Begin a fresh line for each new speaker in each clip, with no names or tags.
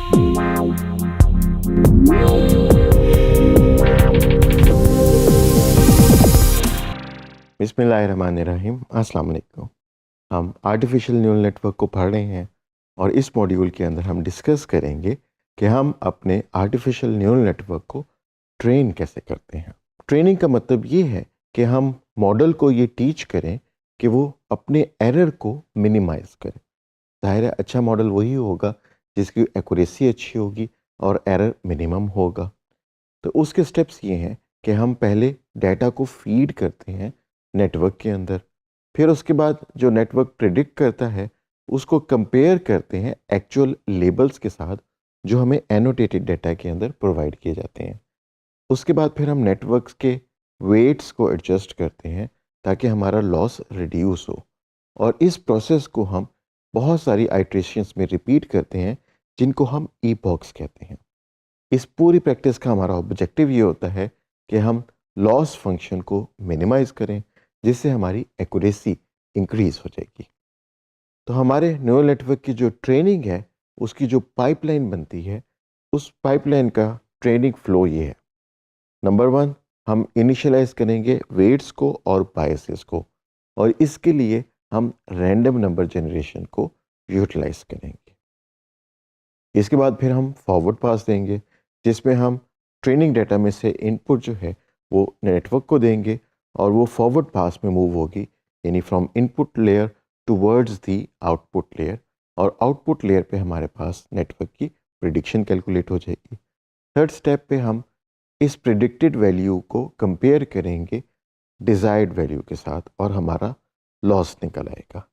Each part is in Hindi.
बिस्मिल्लाहिर्रहमानिर्रहीम, अस्सलाम वालेकुम। हम आर्टिफिशियल न्यूरल नेटवर्क को पढ़ रहे हैं और इस मॉड्यूल के अंदर हम डिस्कस करेंगे कि हम अपने आर्टिफिशियल न्यूरल नेटवर्क को ट्रेन कैसे करते हैं। ट्रेनिंग का मतलब ये है कि हम मॉडल को ये टीच करें कि वो अपने एरर को मिनिमाइज़ करे। ज़ाहिर है अच्छा मॉडल वही होगा जिसकी एक्यूरेसी अच्छी होगी और एरर मिनिमम होगा। तो उसके स्टेप्स ये हैं कि हम पहले डाटा को फीड करते हैं नेटवर्क के अंदर, फिर उसके बाद जो नेटवर्क प्रिडिक्ट करता है उसको कंपेयर करते हैं एक्चुअल लेबल्स के साथ जो हमें एनोटेटेड डाटा के अंदर प्रोवाइड किए जाते हैं। उसके बाद फिर हम नेटवर्क्स के वेट्स को एडजस्ट करते हैं ताकि हमारा लॉस रिड्यूस हो, और इस प्रोसेस को हम बहुत सारी आइट्रेशंस में रिपीट करते हैं जिनको हम ईपॉक्स कहते हैं। इस पूरी प्रैक्टिस का हमारा ऑब्जेक्टिव ये होता है कि हम लॉस फंक्शन को मिनिमाइज करें जिससे हमारी एक्यूरेसी इंक्रीज हो जाएगी। तो हमारे न्यूरल नेटवर्क की जो ट्रेनिंग है उसकी जो पाइपलाइन बनती है, उस पाइपलाइन का ट्रेनिंग फ्लो ये है। नंबर वन, हम इनिशियलाइज करेंगे वेट्स को और बायसेस को, और इसके लिए हम रैंडम नंबर जनरेशन को यूटिलाइज करेंगे। इसके बाद फिर हम फॉरवर्ड पास देंगे जिसमें हम ट्रेनिंग डाटा में से इनपुट जो है वो नेटवर्क को देंगे और वो फॉरवर्ड पास में मूव होगी, यानी from input layer towards the output layer, और आउटपुट लेयर पे हमारे पास नेटवर्क की प्रिडिक्शन कैलकुलेट हो जाएगी। थर्ड स्टेप पे हम इस प्रिडिक्टेड वैल्यू को कंपेयर करेंगे डिज़ायर्ड वैल्यू के साथ और हमारा लॉस निकल आएगा।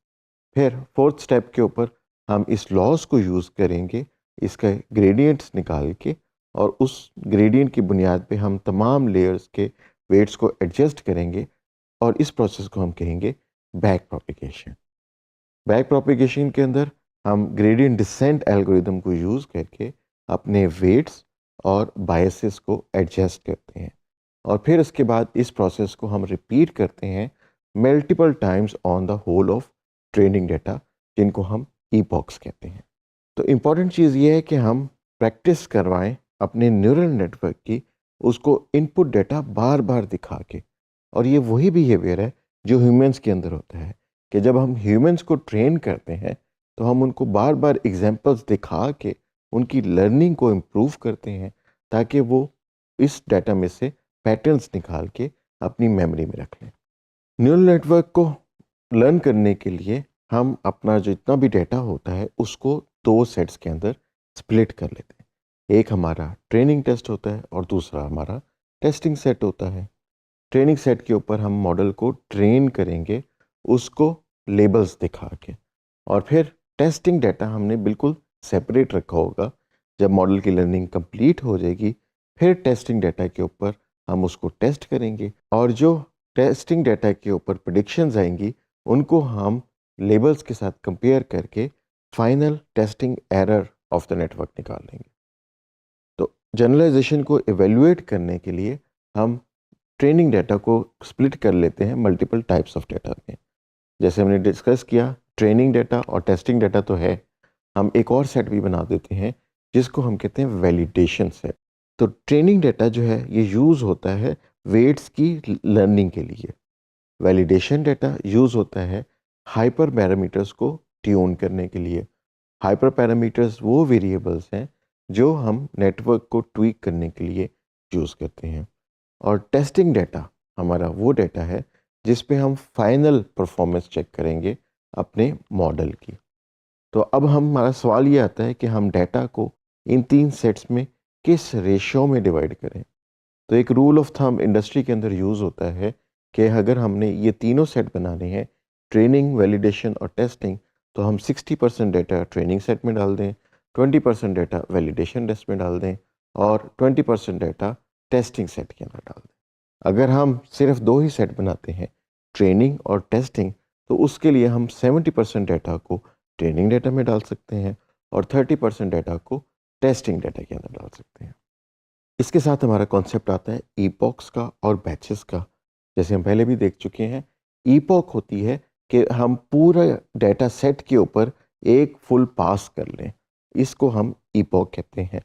फिर फोर्थ स्टेप के ऊपर हम इस लॉस को यूज़ करेंगे इसका ग्रेडियंट्स निकाल के, और उस ग्रेडियंट की बुनियाद पे हम तमाम लेयर्स के वेट्स को एडजस्ट करेंगे, और इस प्रोसेस को हम कहेंगे बैक प्रोपिगेशन। बैक प्रोपिगेशन के अंदर हम ग्रेडियंट डिसेंट एल्गोरिदम को यूज़ करके अपने वेट्स और बायसेस को एडजस्ट करते हैं, और फिर उसके बाद इस प्रोसेस को हम रिपीट करते हैं multiple times on the whole of training data, जिनको हम ईपॉक्स कहते हैं। तो इम्पॉर्टेंट चीज़ ये है कि हम प्रैक्टिस करवाएं अपने न्यूरल नेटवर्क की, उसको इनपुट डाटा बार बार दिखा के। और ये वही बिहेवियर है जो ह्यूमंस के अंदर होता है कि जब हम ह्यूमंस को ट्रेन करते हैं तो हम उनको बार बार एग्जांपल्स दिखा के उनकी लर्निंग को इम्प्रूव करते हैं ताकि वो इस डाटा में से पैटर्न्स निकाल के अपनी मेमोरी में रख लें। न्यूरल नेटवर्क को लर्न करने के लिए हम अपना जितना भी डाटा होता है उसको दो सेट्स के अंदर स्प्लिट कर लेते हैं। एक हमारा ट्रेनिंग टेस्ट होता है और दूसरा हमारा टेस्टिंग सेट होता है। ट्रेनिंग सेट के ऊपर हम मॉडल को ट्रेन करेंगे उसको लेबल्स दिखा के, और फिर टेस्टिंग डाटा हमने बिल्कुल सेपरेट रखा होगा। जब मॉडल की लर्निंग कंप्लीट हो जाएगी फिर टेस्टिंग डाटा के ऊपर हम उसको टेस्ट करेंगे, और जो टेस्टिंग डाटा के ऊपर प्रेडिक्शंस आएंगी उनको हम लेबल्स के साथ कंपेयर करके final testing error of the network निकाल लेंगे। तो जनरलाइजेशन को एवेल्युएट करने के लिए हम ट्रेनिंग डाटा को स्प्लिट कर लेते हैं मल्टीपल टाइप्स ऑफ डाटा में। जैसे हमने डिस्कस किया ट्रेनिंग डाटा और टेस्टिंग डाटा तो है, हम एक और सेट भी बना देते हैं जिसको हम कहते हैं वैलिडेशन सेट। तो ट्रेनिंग डाटा जो है ये यूज़ होता है वेट्स की लर्निंग के लिए। वैलिडेशन डाटा यूज़ होता है हाइपर पैरामीटर्स को ट्यून करने के लिए। हाइपर पैरामीटर्स वो वेरिएबल्स हैं जो हम नेटवर्क को ट्वीक करने के लिए यूज़ करते हैं। और टेस्टिंग डाटा हमारा वो डाटा है जिस पे हम फाइनल परफॉर्मेंस चेक करेंगे अपने मॉडल की। तो अब हमारा सवाल ये आता है कि हम डाटा को इन तीन सेट्स में किस रेशियो में डिवाइड करें। तो एक रूल ऑफ थंब इंडस्ट्री के अंदर यूज़ होता है कि अगर हमने ये तीनों सेट बनाने हैं ट्रेनिंग, वैलिडेशन और टेस्टिंग, तो हम 60% डाटा ट्रेनिंग सेट में डाल दें, 20% डाटा वैलिडेशन टेस्ट में डाल दें और 20% डाटा टेस्टिंग सेट के अंदर डाल दें। अगर हम सिर्फ दो ही सेट बनाते हैं ट्रेनिंग और टेस्टिंग, तो उसके लिए हम 70% डाटा को ट्रेनिंग डाटा में डाल सकते हैं और 30% डाटा को टेस्टिंग डाटा के अंदर डाल सकते हैं। इसके साथ हमारा कॉन्सेप्ट आता है ईपॉक्स का और बैचेस का। जैसे हम पहले भी देख चुके हैं, ईपॉक होती है कि हम पूरा डाटा सेट के ऊपर एक फुल पास कर लें, इसको हम ईपॉक कहते हैं।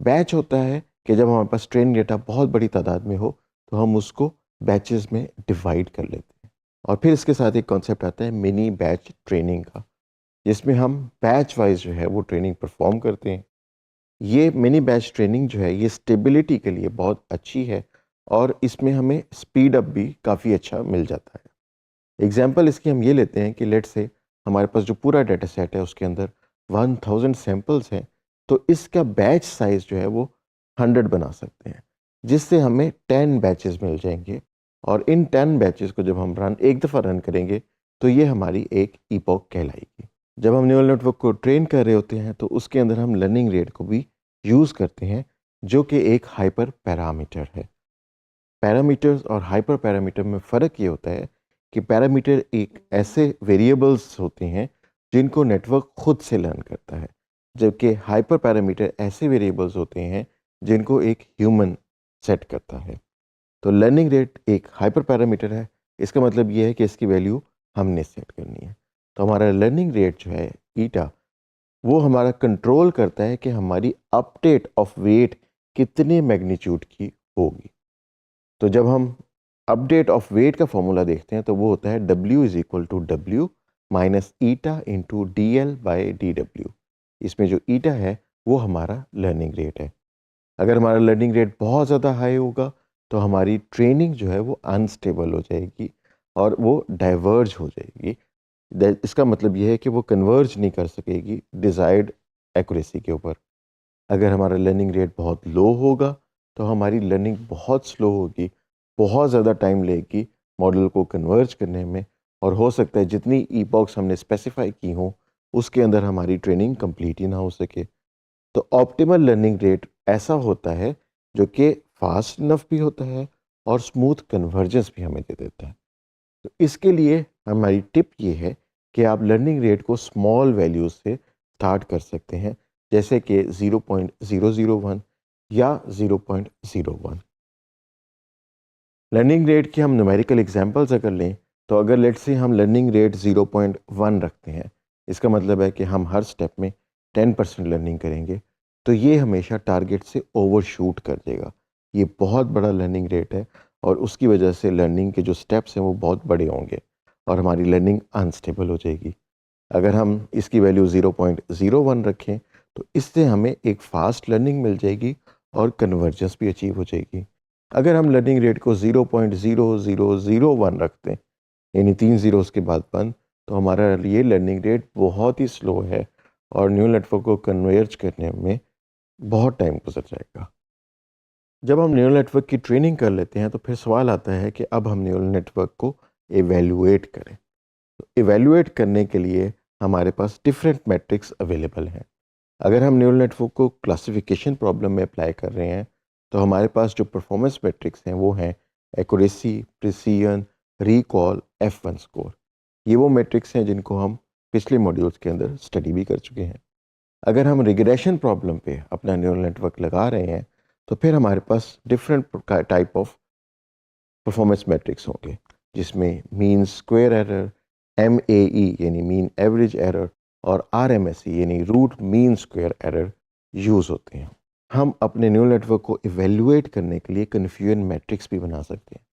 बैच होता है कि जब हमारे पास ट्रेनिंग डेटा बहुत बड़ी तादाद में हो तो हम उसको बैचेस में डिवाइड कर लेते हैं। और फिर इसके साथ एक कॉन्सेप्ट आता है मिनी बैच ट्रेनिंग का, जिसमें हम बैच वाइज जो है वो ट्रेनिंग परफॉर्म करते हैं। ये मिनी बैच ट्रेनिंग जो है ये स्टेबिलिटी के लिए बहुत अच्छी है और इसमें हमें स्पीड अप भी काफ़ी अच्छा मिल जाता है। एग्जाम्पल इसकी हम ये लेते हैं कि लेट से हमारे पास जो पूरा डेटा सेट है उसके अंदर 1000 सैम्पल्स हैं, तो इसका बैच साइज जो है वो 100 बना सकते हैं, जिससे हमें 10 बैचेस मिल जाएंगे। और इन 10 बैचेस को जब हम एक दफ़ा रन करेंगे तो ये हमारी एक ईपॉक कहलाएगी। जब हम न्यूरल नेटवर्क को ट्रेन कर रहे होते हैं तो उसके अंदर हम लर्निंग रेट को भी यूज़ करते हैं, जो कि एक हाइपर पैरामीटर है। पैरामीटर्स और हाइपर पैरामीटर में फ़र्क ये होता है कि पैरामीटर एक ऐसे वेरिएबल्स होते हैं जिनको नेटवर्क खुद से लर्न करता है, जबकि हाइपर पैरामीटर ऐसे वेरिएबल्स होते हैं जिनको एक ह्यूमन सेट करता है। तो लर्निंग रेट एक हाइपर पैरामीटर है, इसका मतलब ये है कि इसकी वैल्यू हमने सेट करनी है। तो हमारा लर्निंग रेट जो है ईटा, वो हमारा कंट्रोल करता है कि हमारी अपडेट ऑफ वेट कितने मैग्नीट्यूड की होगी। तो जब हम अपडेट ऑफ वेट का फॉर्मूला देखते हैं तो वो होता है W is equal to W minus eta into D L by D W. इसमें जो ईटा है वो हमारा लर्निंग रेट है। अगर हमारा लर्निंग रेट बहुत ज़्यादा हाई होगा तो हमारी ट्रेनिंग जो है वो अनस्टेबल हो जाएगी और वो डाइवर्ज हो जाएगी। इसका मतलब ये है कि वो कन्वर्ज नहीं कर सकेगी डिज़ायर्ड एक्यूरेसी के ऊपर। अगर हमारा लर्निंग रेट बहुत लो होगा तो हमारी लर्निंग बहुत स्लो होगी, बहुत ज़्यादा टाइम लेगी मॉडल को कन्वर्ज करने में, और हो सकता है जितनी ईपॉक्स हमने स्पेसिफाई की हों उसके अंदर हमारी ट्रेनिंग कंप्लीट ही ना हो सके। तो ऑप्टिमल लर्निंग रेट ऐसा होता है जो कि फास्ट इनफ भी होता है और स्मूथ कन्वर्जेंस भी हमें दे देता है। तो इसके लिए हमारी टिप ये है कि आप लर्निंग रेट को स्मॉल वैल्यूज से स्टार्ट कर सकते हैं, जैसे कि 0.001 या 0.01। लर्निंग रेट के हम न्यूमेरिकल एग्जांपल्स अगर लें तो अगर लेट से हम लर्निंग रेट 0.1 रखते हैं, इसका मतलब है कि हम हर स्टेप में 10% लर्निंग करेंगे, तो ये हमेशा टारगेट से ओवरशूट कर देगा। ये बहुत बड़ा लर्निंग रेट है और उसकी वजह से लर्निंग के जो स्टेप्स हैं वो बहुत बड़े होंगे और हमारी लर्निंग अनस्टेबल हो जाएगी। अगर हम इसकी वैल्यू 0.01 रखें तो इससे हमें एक फास्ट लर्निंग मिल जाएगी और कन्वर्जेंस भी अचीव हो जाएगी। अगर हम लर्निंग रेट को 0.0001 रखते हैं, यानी 3 ज़ीरोज़ के बाद 1, तो हमारा ये लर्निंग रेट बहुत ही स्लो है और न्यूरल नेटवर्क को कन्वर्ज करने में बहुत टाइम गुजर जाएगा। जब हम न्यूरल नेटवर्क की ट्रेनिंग कर लेते हैं तो फिर सवाल आता है कि अब हम न्यूरल नेटवर्क को एवेल्युएट करें। तो एवेल्युएट करने के लिए हमारे पास डिफरेंट मैट्रिक्स अवेलेबल हैं। अगर हम न्यूरल नेटवर्क को क्लासिफिकेशन प्रॉब्लम में अप्लाई कर रहे हैं तो हमारे पास जो परफॉर्मेंस मैट्रिक्स हैं वो हैं accuracy, precision, recall, F1 score. ये वो मैट्रिक्स हैं जिनको हम पिछले मॉड्यूल्स के अंदर स्टडी भी कर चुके हैं। अगर हम रिग्रेशन प्रॉब्लम पे अपना न्यूरल नेटवर्क लगा रहे हैं तो फिर हमारे पास different type of performance matrix होंगे, जिसमें मीन स्क्वायर एरर, MAE यानी मीन एवरेज एरर और RMSE यानी root mean square error use होते हैं। हम अपने न्यूरल नेटवर्क को इवेल्युएट करने के लिए कन्फ्यूजन मैट्रिक्स भी बना सकते हैं।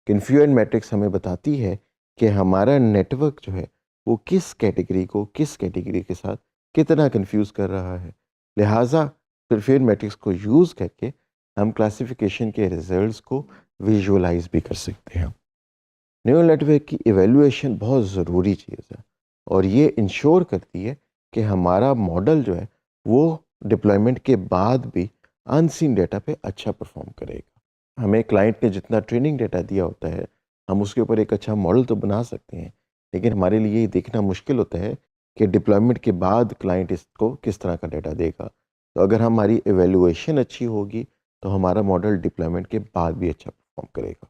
कन्फ्यूजन मैट्रिक्स हमें बताती है कि हमारा नेटवर्क जो है वो किस कैटेगरी को किस कैटेगरी के साथ कितना कंफ्यूज कर रहा है। लिहाजा कन्फ्यूजन मैट्रिक्स को यूज़ करके हम क्लासिफिकेशन के रिजल्ट्स को विजुअलाइज भी कर सकते हैं। न्यूरल नेटवर्क की इवेल्युएशन बहुत ज़रूरी चीज़ है और ये इंश्योर करती है कि हमारा मॉडल जो है वो डिप्लॉयमेंट के बाद भी अनसीन डेटा पे अच्छा परफॉर्म करेगा। हमें क्लाइंट ने जितना ट्रेनिंग डेटा दिया होता है हम उसके ऊपर एक अच्छा मॉडल तो बना सकते हैं, लेकिन हमारे लिए ये देखना मुश्किल होता है कि डिप्लॉयमेंट के बाद क्लाइंट इसको किस तरह का डेटा देगा। तो अगर हमारी एवेल्युएशन अच्छी होगी तो हमारा मॉडल डिप्लॉयमेंट के बाद भी अच्छा परफॉर्म करेगा।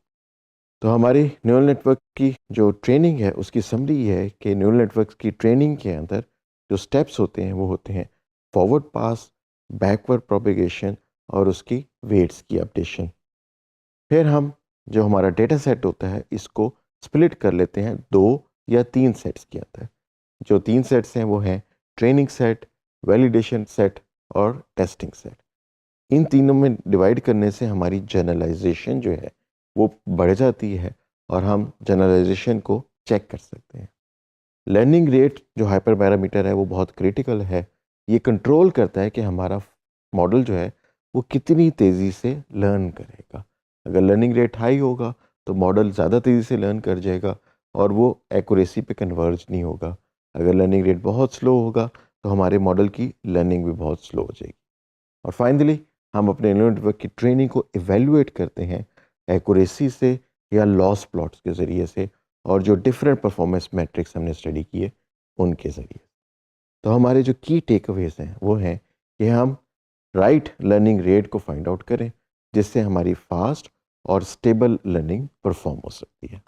तो हमारी न्यूरल नेटवर्क की जो ट्रेनिंग है उसकी समरी ये है कि न्यूरल नेटवर्क की ट्रेनिंग के अंदर जो स्टेप्स होते हैं वो होते हैं फॉरवर्ड पास, बैकवर्ड प्रोपेगेशन और उसकी वेट्स की अपडेशन। फिर हम जो हमारा डेटा सेट होता है इसको स्प्लिट कर लेते हैं 2 या 3 सेट्स के अंदर। जो 3 सेट्स हैं वो हैं ट्रेनिंग सेट, वैलिडेशन सेट और टेस्टिंग सेट। इन तीनों में डिवाइड करने से हमारी जनरलाइजेशन जो है वो बढ़ जाती है और हम जनरलाइजेशन को चेक कर सकते हैं। लर्निंग रेट जो हाइपर पैरामीटर है वो बहुत क्रिटिकल है। ये कंट्रोल करता है कि हमारा मॉडल जो है वो कितनी तेज़ी से लर्न करेगा। अगर लर्निंग रेट हाई होगा तो मॉडल ज़्यादा तेज़ी से लर्न कर जाएगा और वो एक्यूरेसी पे कन्वर्ज नहीं होगा। अगर लर्निंग रेट बहुत स्लो होगा तो हमारे मॉडल की लर्निंग भी बहुत स्लो हो जाएगी। और फाइनली हम अपने न्यूरल नेटवर्क की ट्रेनिंग को इवेल्युएट करते हैं एक्यूरेसी से या लॉस प्लॉट्स के ज़रिए से, और जो डिफरेंट परफॉर्मेंस मैट्रिक्स हमने स्टडी किए उनके ज़रिए। तो हमारे जो की टेकअवेज हैं वो हैं कि हम राइट लर्निंग रेट को फाइंड आउट करें जिससे हमारी फास्ट और स्टेबल लर्निंग परफॉर्म हो सकती है।